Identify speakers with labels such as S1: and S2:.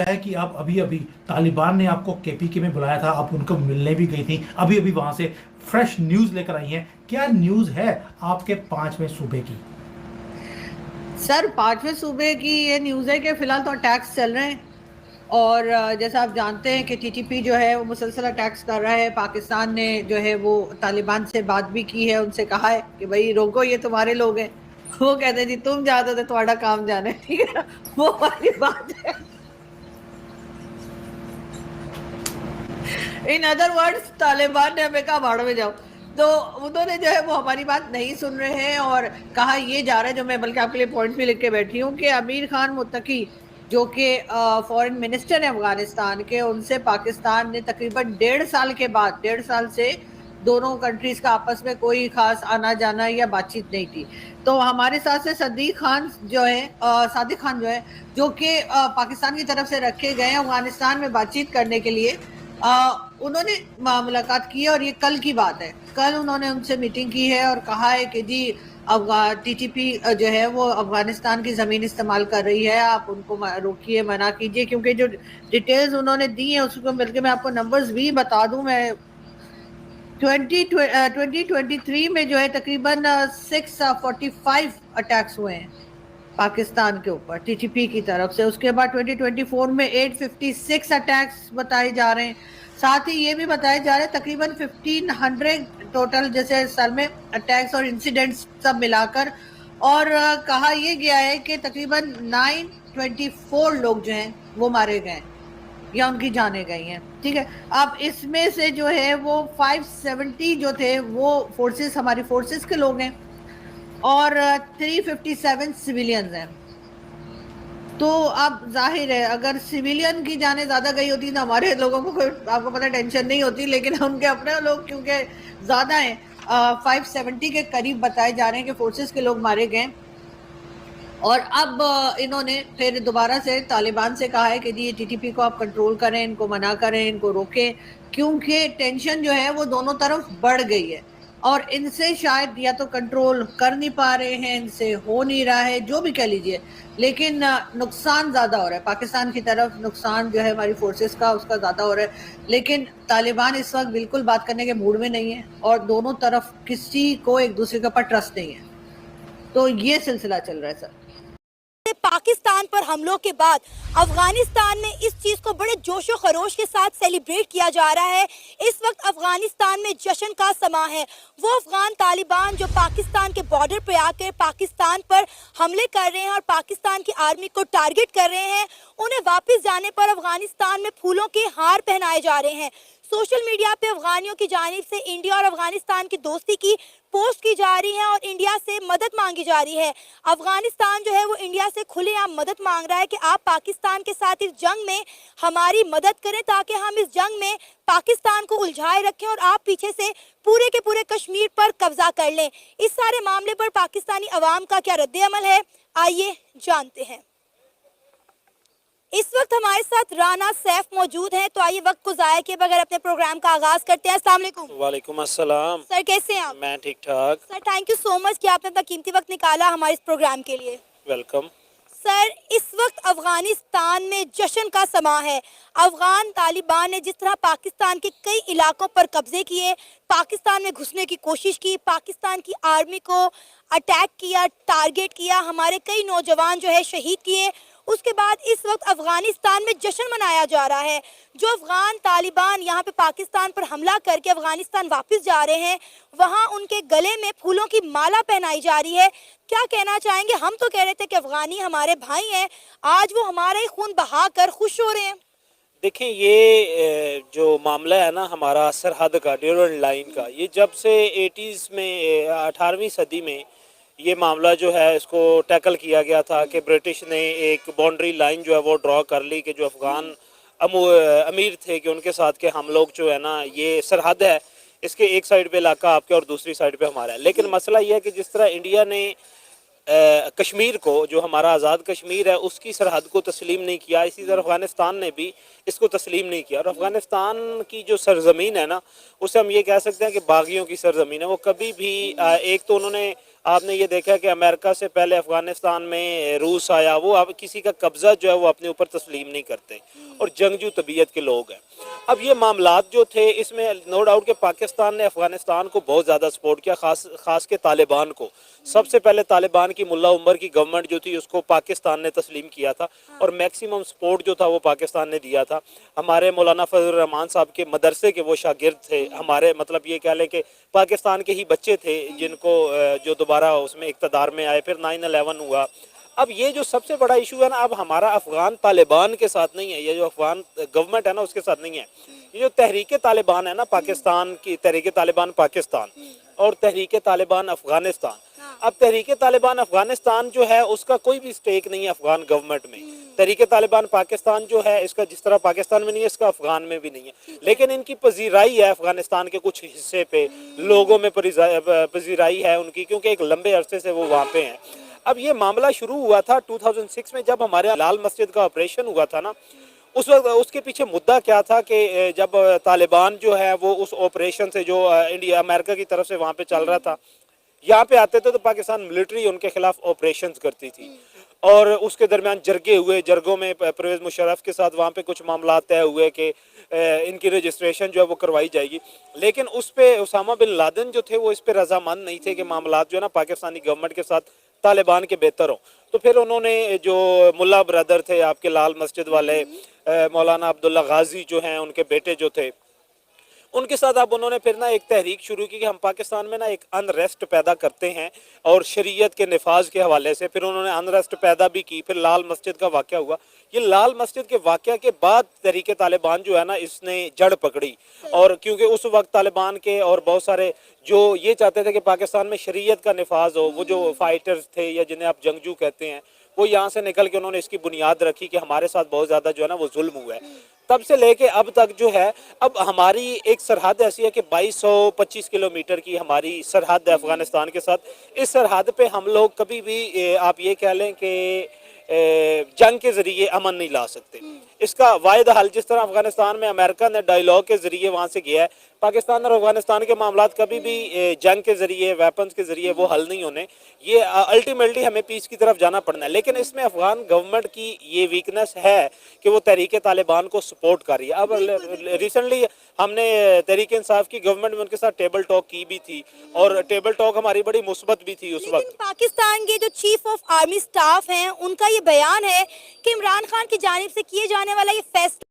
S1: ہے کہ آپ ابھی ابھی طالبان نے آپ کو کے پی کے میں بلایا تھا، آپ ان کو ملنے بھی گئی تھی، ابھی ابھی وہاں سے فریش نیوز لے کر آئی ہیں، کیا نیوز ہے آپ کے 5ویں صوبے کی؟
S2: سر 5ویں صوبے کی یہ نیوز ہے کہ فی الحال تو اٹیکس چل رہے ہیں، اور جیسا آپ جانتے ہیں کہ ٹی ٹی پی جو ہے وہ مسلسل اٹیکس کر رہا ہے. پاکستان نے جو ہے وہ طالبان سے بات بھی کی ہے، ان سے کہا ہے کہ بھائی روکو، یہ تمہارے لوگ ہیں. وہ کہتے ہیں جی تم جاتے تو تمہارا کام جانے، ٹھیک ہے نا، وہ ہماری بات ہے. ان ادر ورڈز طالبان نے ہمیں کہا بھاڑ میں جاؤ. تو انہوں نے جو ہے وہ ہماری بات نہیں سن رہے ہیں، اور کہا یہ جا رہا ہے، جو میں بلکہ آپ کے لیے پوائنٹ بھی لکھ کے بیٹھی ہوں، کہ امیر خان متقی جو کہ فورن منسٹر ہیں افغانستان کے، ان سے پاکستان نے تقریباً 1.5 سال کے بعد، 1.5 سال سے دونوں کنٹریز کا آپس میں کوئی خاص آنا جانا یا بات چیت نہیں تھی. تو ہمارے ساتھ سے صادق خان جو ہے جو کہ پاکستان کی طرف سے رکھے گئے ہیں افغانستان میں بات چیت کرنے کے لیے، انہوں نے ملاقات کی ہے، اور یہ کل کی بات ہے. کل انہوں نے ان سے میٹنگ کی ہے اور کہا ہے کہ جی ٹی ٹی پی جو ہے وہ افغانستان کی زمین استعمال کر رہی ہے، آپ ان کو روکیے، منع کیجئے. کیونکہ جو ڈیٹیلز انہوں نے دی ہیں اس کو بلکہ میں آپ کو نمبرز بھی بتا دوں. میں 2023 میں جو ہے تقریباً 645 اٹیکس ہوئے ہیں پاکستان کے اوپر ٹی ٹی پی کی طرف سے. اس کے بعد 2024 میں 856 اٹیکس بتائے جا رہے ہیں. ساتھ ہی یہ بھی بتایا جا رہا ہے تقریباً 1500 ٹوٹل جیسے سال میں اٹیکس اور انسیڈنٹس سب ملا کر. اور کہا یہ گیا ہے کہ تقریباً 924 لوگ جو ہیں وہ مارے گئے یا ان کی جانیں گئی ہیں. ٹھیک ہے، اب اس میں سے جو ہے وہ 570 جو تھے وہ فورسز، ہماری فورسز کے لوگ ہیں، اور 357 سویلینز ہیں. تو اب ظاہر ہے اگر سویلین کی جانیں زیادہ گئی ہوتی تو ہمارے لوگوں کو کوئی آپ کو پتہ ٹینشن نہیں ہوتی، لیکن ان کے اپنے لوگ کیونکہ زیادہ ہیں، 570 کے قریب بتائے جا رہے ہیں کہ فورسز کے لوگ مارے گئے. اور اب انہوں نے پھر دوبارہ سے طالبان سے کہا ہے کہ جی ٹی ٹی پی کو آپ کنٹرول کریں، ان کو منع کریں، ان کو روکیں، کیونکہ ٹینشن جو ہے وہ دونوں طرف بڑھ گئی ہے، اور ان سے شاید یا تو کنٹرول کر نہیں پا رہے ہیں، ان سے ہو نہیں رہا ہے، جو بھی کہہ لیجئے، لیکن نقصان زیادہ ہو رہا ہے. پاکستان کی طرف نقصان جو ہے ہماری فورسز کا اس کا زیادہ ہو رہا ہے. لیکن طالبان اس وقت بالکل بات کرنے کے موڈ میں نہیں ہے، اور دونوں طرف کسی کو ایک دوسرے کے اوپر ٹرسٹ نہیں ہے. تو یہ سلسلہ چل رہا ہے سر.
S3: پاکستان پر حملوں کے بعد افغانستان میں اس چیز کو بڑے جوش و خروش کے ساتھ سیلیبریٹ کیا جا رہا ہے. اس وقت افغانستان میں جشن کا سما ہے. وہ افغان طالبان جو پاکستان کے بارڈر پہ آ کے پاکستان پر حملے کر رہے ہیں اور پاکستان کی آرمی کو ٹارگٹ کر رہے ہیں، انہیں واپس جانے پر افغانستان میں پھولوں کے ہار پہنائے جا رہے ہیں. سوشل میڈیا پہ افغانیوں کی جانب سے انڈیا اور افغانستان کی دوستی کی پوسٹ کی جا رہی ہے اور انڈیا سے مدد مانگی جا رہی ہے. افغانستان جو ہے وہ انڈیا سے کھلے عام مدد مانگ رہا ہے کہ آپ پاکستان کے ساتھ اس جنگ میں ہماری مدد کریں تاکہ ہم اس جنگ میں پاکستان کو الجھائے رکھیں اور آپ پیچھے سے پورے کے پورے کشمیر پر قبضہ کر لیں. اس سارے معاملے پر پاکستانی عوام کا کیا رد عمل ہے، آئیے جانتے ہیں. اس وقت ہمارے ساتھ رانا سیف موجود ہیں، تو آئیے وقت کو ضائع کیے بغیر اپنے پروگرام کا آغاز کرتے ہیں. السلام علیکم.
S4: وعلیکم السلام.
S3: سر کیسے ہیں آپ؟
S4: میں ٹھیک ٹھاک.
S3: سر تھینک یو سو مچ کہ آپ نے اپنا قیمتی وقت نکالا ہمارے اس پروگرام کے لیے.
S4: ویلکم.
S3: سر اس وقت افغانستان میں جشن کا سما ہے. افغان طالبان نے جس طرح پاکستان کے کئی علاقوں پر قبضے کیے، پاکستان میں گھسنے کی کوشش کی، پاکستان کی آرمی کو اٹیک کیا، ٹارگٹ کیا، ہمارے کئی نوجوان جو ہے شہید کیے، اس کے بعد اس وقت افغانستان میں جشن منایا جا رہا ہے. جو افغان طالبان یہاں پہ پاکستان پر حملہ کر کے افغانستان واپس جا رہے ہیں، وہاں ان کے گلے میں پھولوں کی مالا پہنائی جا رہی ہے. کیا کہنا چاہیں گے؟ ہم تو کہہ رہے تھے کہ افغانی ہمارے بھائی ہیں، آج وہ ہمارا ہی خون بہا کر خوش ہو رہے ہیں.
S4: دیکھیں یہ جو معاملہ ہے نا ہمارا سرحد کا، ڈیورنڈ لائن کا، یہ جب سے 80s میں 18ویں صدی میں یہ معاملہ جو ہے اس کو ٹیکل کیا گیا تھا کہ برٹش نے ایک باؤنڈری لائن جو ہے وہ ڈرا کر لی کہ جو افغان امیر تھے کہ ان کے ساتھ کہ ہم لوگ جو ہے نا یہ سرحد ہے، اس کے ایک سائڈ پہ علاقہ آپ کے اور دوسری سائڈ پہ ہمارا ہے. لیکن مسئلہ یہ ہے کہ جس طرح انڈیا نے کشمیر کو، جو ہمارا آزاد کشمیر ہے، اس کی سرحد کو تسلیم نہیں کیا، اسی طرح افغانستان نے بھی اس کو تسلیم نہیں کیا. اور افغانستان کی جو سرزمین ہے نا، اسے ہم یہ کہہ سکتے ہیں کہ باغیوں کی سرزمین ہے. وہ کبھی بھی ایک تو انہوں نے آپ نے یہ دیکھا کہ امریکہ سے پہلے افغانستان میں روس آیا, وہ اب کسی کا قبضہ جو ہے وہ اپنے اوپر تسلیم نہیں کرتے اور جنگجو طبیعت کے لوگ ہیں. اب یہ معاملات جو تھے اس میں نو ڈاؤٹ کہ پاکستان نے افغانستان کو بہت زیادہ سپورٹ کیا, خاص کے طالبان کو. سب سے پہلے طالبان کی ملا عمر کی گورنمنٹ جو تھی اس کو پاکستان نے تسلیم کیا تھا اور میکسیمم سپورٹ جو تھا وہ پاکستان نے دیا تھا. ہمارے مولانا فضل الرحمان صاحب کے مدرسے کے وہ شاگرد تھے, ہمارے مطلب یہ کہہ لیں کہ پاکستان کے ہی بچے تھے جن کو جو دوبارہ اس میں اقتدار میں آئے. پھر 9/11 ہوا. اب یہ جو سب سے بڑا ایشو ہے نا, اب ہمارا افغان طالبان کے ساتھ نہیں ہے, یہ جو افغان گورنمنٹ ہے نا اس کے ساتھ نہیں ہے. یہ جو تحریک طالبان ہے نا پاکستان کی, تحریک طالبان پاکستان اور تحریک طالبان افغانستان, اب تحریک طالبان افغانستان جو ہے اس کا کوئی بھی سٹیک نہیں ہے افغان گورنمنٹ میں. تحریک طالبان پاکستان جو ہے اس کا جس طرح پاکستان میں نہیں ہے اس کا افغان میں بھی نہیں ہے, لیکن ان کی پذیرائی ہے افغانستان کے کچھ حصے پہ, لوگوں میں پذیرائی ہے ان کی, کیونکہ ایک لمبے عرصے سے وہ وہاں پہ ہیں. اب یہ معاملہ شروع ہوا تھا 2006 میں جب ہمارے لال مسجد کا آپریشن ہوا تھا نا, اس وقت اس کے پیچھے مدعا کیا تھا کہ جب طالبان جو ہے وہ اس آپریشن سے جو انڈیا امریکہ کی طرف سے وہاں پہ چل رہا تھا یہاں پہ آتے تھے تو پاکستان ملٹری ان کے خلاف آپریشنز کرتی تھی, اور اس کے درمیان جرگے ہوئے, جرگوں میں پرویز مشرف کے ساتھ وہاں پہ کچھ معاملات طے ہوئے کہ ان کی رجسٹریشن جو ہے وہ کروائی جائے گی, لیکن اس پہ اسامہ بن لادن جو تھے وہ اس پہ رضامند نہیں تھے کہ معاملات جو ہے نا پاکستانی گورنمنٹ کے ساتھ طالبان کے بہتر ہوں. تو پھر انہوں نے جو ملا برادر تھے آپ کے لال مسجد والے, مولانا عبداللہ غازی جو ہیں ان کے بیٹے جو تھے, ان کے ساتھ اب انہوں نے پھر نا ایک تحریک شروع کی کہ ہم پاکستان میں نا ایک انریسٹ پیدا کرتے ہیں اور شریعت کے نفاذ کے حوالے سے. پھر انہوں نے انریسٹ پیدا بھی کی. پھر لال مسجد کا واقعہ ہوا. یہ لال مسجد کے واقعہ کے بعد تحریک طالبان جو ہے نا اس نے جڑ پکڑی, اور کیونکہ اس وقت طالبان کے اور بہت سارے جو یہ چاہتے تھے کہ پاکستان میں شریعت کا نفاذ ہو, وہ جو فائٹرز تھے یا جنہیں آپ جنگجو کہتے ہیں, وہ یہاں سے نکل کے انہوں نے اس کی بنیاد رکھی کہ ہمارے ساتھ بہت زیادہ جو ہے نا وہ ظلم ہوا ہے. تب سے لے کے اب تک جو ہے, اب ہماری ایک سرحد ایسی ہے کہ 2225 کلومیٹر کی ہماری سرحد ہے افغانستان کے ساتھ. اس سرحد پہ ہم لوگ کبھی بھی آپ یہ کہہ لیں کہ جنگ کے ذریعے امن نہیں لا سکتے. اس کا واحد حل, جس طرح افغانستان میں امریکہ نے ڈائیلاگ کے ذریعے وہاں سے گیا ہے, پاکستان اور افغانستان کے معاملات کبھی بھی جنگ کے ذریعے, ویپنز کے ذریعے وہ حل نہیں ہونے. یہ الٹیمیٹلی ہمیں پیس کی طرف جانا پڑنا ہے. لیکن اس میں افغان گورنمنٹ کی یہ ویکنس ہے کہ وہ تحریک طالبان کو سپورٹ کر رہی ہے. اب ریسنٹلی ہم نے تحریک انصاف کی گورنمنٹ میں ان کے ساتھ ٹیبل ٹاک کی بھی تھی, اور ٹیبل ٹاک ہماری بڑی مثبت بھی تھی اس وقت.
S3: لیکن پاکستان کے جو چیف آف آرمی سٹاف ہیں ان کا یہ بیان ہے کہ عمران خان کی جانب سے کیے جانے والا یہ فیصلہ